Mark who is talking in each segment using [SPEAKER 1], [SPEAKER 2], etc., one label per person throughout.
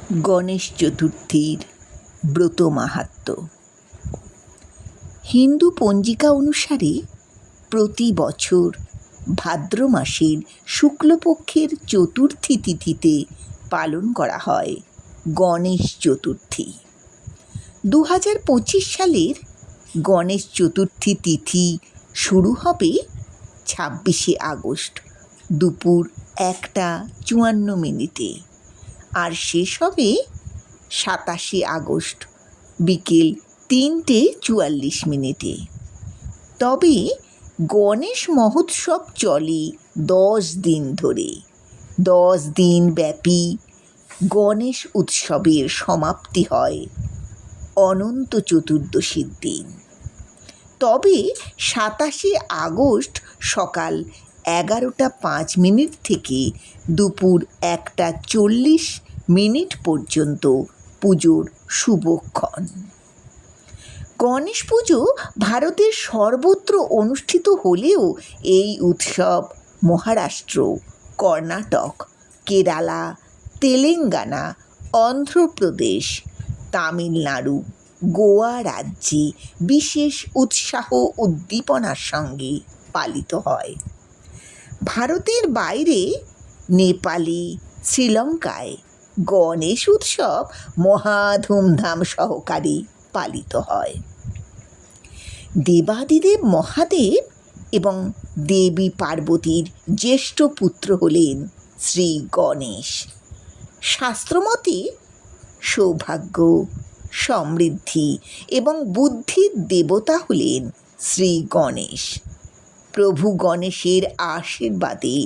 [SPEAKER 1] গণেশ চতুর্থীর ব্রত মাহাত্ম্য। হিন্দু পঞ্জিকা অনুসারে প্রতি বছর ভাদ্র মাসের শুক্লপক্ষের চতুর্থী তিথিতে পালন করা হয় গণেশ চতুর্থী। 2025 সালের গণেশ চতুর্থী তিথি শুরু হবে 26শে আগস্ট দুপুর 1:54 আর শেষ হবে 27শে আগস্ট বিকেল 3:44। তবে গণেশ মহোৎসব চলে 10 দিন ধরে। 10 দিন ব্যাপী গণেশ উৎসবের সমাপ্তি হয় অনন্ত চতুর্দশীর দিন। তবে 27শে আগস্ট সকাল 11:05 থেকে দুপুর 1:40 পর্যন্ত পুজোর শুভক্ষণ। গণেশ পুজো ভারতের সর্বত্র অনুষ্ঠিত হলেও এই উৎসব মহারাষ্ট্র, কর্ণাটক, কেরালা, তেলেঙ্গানা, অন্ধ্রপ্রদেশ, তামিলনাড়ু, গোয়া রাজ্যে বিশেষ উৎসাহ উদ্দীপনার সঙ্গে পালিত হয়। ভারতের বাইরে নেপালে, শ্রীলঙ্কায় গণেশ উৎসব মহা ধুমধাম সহকারে পালিত হয়। দেবাদিদেব মহাদেব এবং দেবী পার্বতীর জ্যেষ্ঠ পুত্র হলেন শ্রী গণেশ। শাস্ত্রমতে সৌভাগ্য, সমৃদ্ধি এবং বুদ্ধির দেবতা হলেন শ্রী গণেশ। প্রভু গণেশের আশীর্বাদে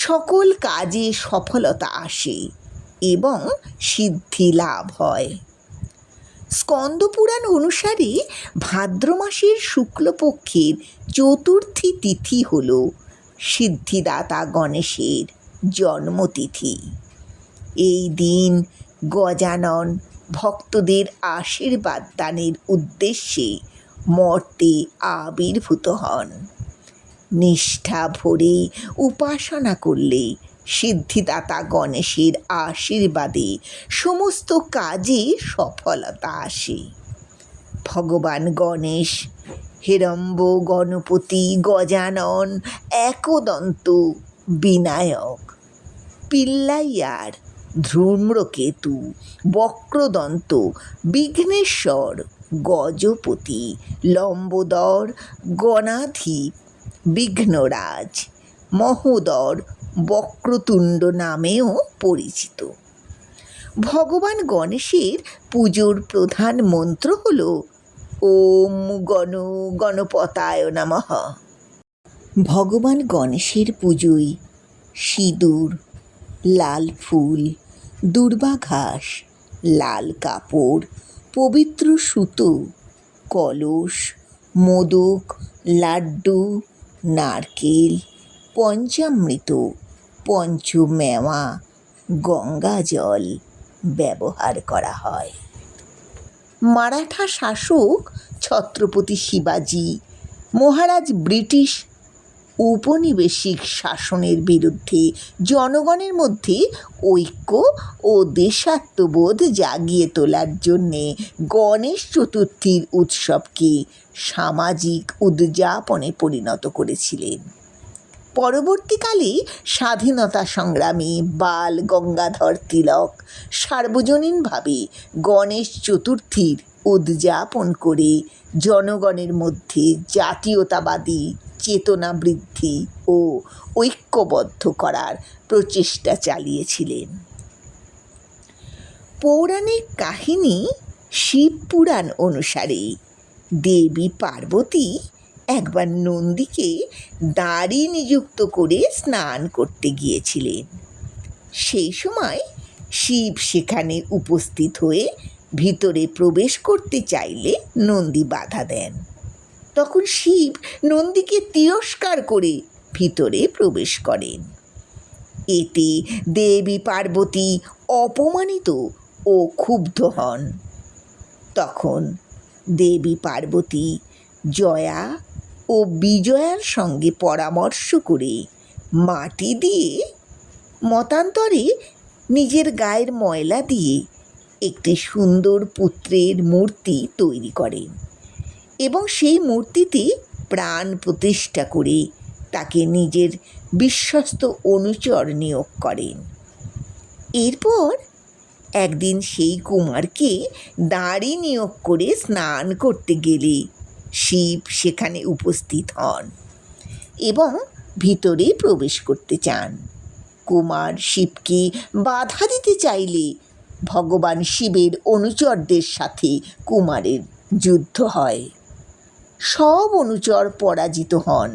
[SPEAKER 1] সকল কাজে সফলতা আসে এবং সিদ্ধি লাভ হয়। স্কন্দপুরাণ অনুসারে ভাদ্র মাসের শুক্লপক্ষের চতুর্থী তিথি হল সিদ্ধিদাতা গণেশের জন্মতিথি। এই দিন গজানন ভক্তদের আশীর্বাদ দানের উদ্দেশ্যে মর্তে আবির্ভূত হন। নিষ্ঠা ভরে উপাসনা করলে সিদ্ধিদাতা গণেশের আশীর্বাদে সমস্ত কাজে সফলতা আসে। ভগবান গণেশ হেরম্ব, গণপতি, গজানন, একদন্ত, বিনায়ক, পিল্লাইয়ার, ধূম্রকেতু, বক্রদন্ত, বিঘ্নেশ্বর, গজপতি, লম্বোদর, গণাধীপ, বিঘ্নরাজ, মহোদর, বক্রতুণ্ড নামেও পরিচিত। ভগবান গণেশের পুজোর প্রধান মন্ত্র হল ওম গণপতায় নমঃ। ভগবান গণেশের পুজোয় সিঁদুর, লাল ফুল, দূর্বা ঘাস, লাল কাপড়, পবিত্র সুতো, কলস, মোদক, লাড্ডু, নারকেল, পঞ্চামৃত, পঞ্চমেওয়া, গঙ্গা জল ব্যবহার করা হয়। মারাঠা শাসক ছত্রপতি শিবাজি মহারাজ ব্রিটিশ উপনিবেশিক শাসনের বিরুদ্ধে জনগণের মধ্যে ঐক্য ও দেশাত্মবোধ জাগিয়ে তোলার জন্যে গণেশ চতুর্থীর উৎসবকে সামাজিক উদযাপনে পরিণত করেছিলেন। পরবর্তীকালে স্বাধীনতা সংগ্রামী বাল গঙ্গাধর তিলক সার্বজনীনভাবে গণেশ চতুর্থীর উদযাপন করে জনগণের মধ্যে জাতীয়তাবাদী চেতনা বৃদ্ধি ও ঐক্যবদ্ধ করার প্রচেষ্টা চালিয়েছিলেন। পৌরাণিক কাহিনী শিবপুরাণ অনুসারে দেবী পার্বতী একবার নন্দীকে দাঁড়ি নিযুক্ত করে স্নান করতে গিয়েছিলেন। সেই সময় শিব সেখানে উপস্থিত হয়ে ভিতরে প্রবেশ করতে চাইলে নন্দী বাধা দেন। তখন শিব নন্দীকে তিরস্কার করে ভিতরে প্রবেশ করেন। এতে দেবী পার্বতী অপমানিত ও ক্ষুব্ধ হন। তখন দেবী পার্বতী জয়া ও বিজয়ার সঙ্গে পরামর্শ করে মাটি দিয়ে, মতান্তরে নিজের গায়ের ময়লা দিয়ে একটি সুন্দর পুত্রের মূর্তি তৈরি করেন এবং সেই মূর্তিতে প্রাণ প্রতিষ্ঠা করে তাকে নিজের বিশ্বস্ত অনুচর নিয়োগ করেন। এরপর একদিন সেই কুমারকে দাঁড়ি নিয়োগ করে স্নান করতে গেলে শিব সেখানে উপস্থিত হন এবং ভিতরে প্রবেশ করতে চান। কুমার শিবকে বাধা দিতে চাইলে ভগবান শিবের অনুচরদের সাথে কুমারের যুদ্ধ হয়। সব অনুচর পরাজিত হন।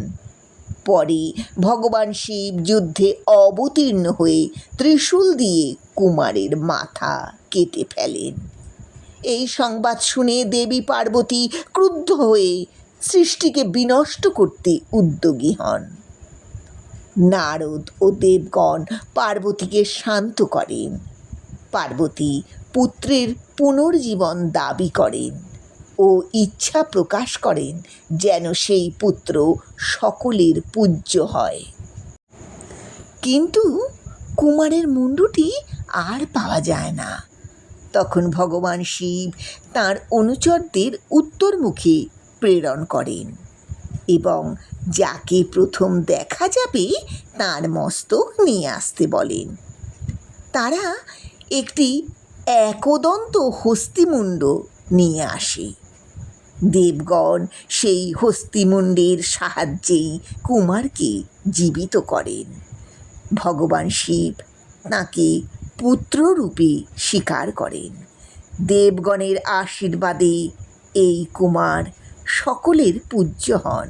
[SPEAKER 1] পরে ভগবান শিব যুদ্ধে অবতীর্ণ হয়ে ত্রিশূল দিয়ে কুমারের মাথা কেটে ফেলেন। এই সংবাদ শুনে দেবী পার্বতী ক্রুদ্ধ হয়ে সৃষ্টিকে বিনষ্ট করতে উদ্যোগী হন। নারদ ও দেবগণ পার্বতীকে শান্ত করেন। পার্বতী পুত্রের পুনর্জীবন দাবি করেন ও ইচ্ছা প্রকাশ করেন যেন সেই পুত্র সকলের পূজ্য হয়। কিন্তু কুমারের মুণ্ডটি আর পাওয়া যায় না। তখন ভগবান শিব তাঁর অনুচরদের উত্তরমুখে প্রেরণ করেন এবং যাকে প্রথম দেখা যাবে তার মস্তক নিয়ে আসতে বলেন। তারা একটি একদন্ত হস্তিমুণ্ড নিয়ে আসে। দেবগণ সেই হস্তিমুণ্ডের সাহায্যেই কুমারকে জীবিত করেন। ভগবান শিব তাঁকে পুত্ররূপে স্বীকার করেন। দেবগণের আশীর্বাদে এই কুমার সকলের পূজ্য হন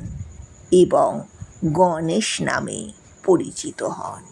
[SPEAKER 1] এবং গণেশ নামে পরিচিত হন।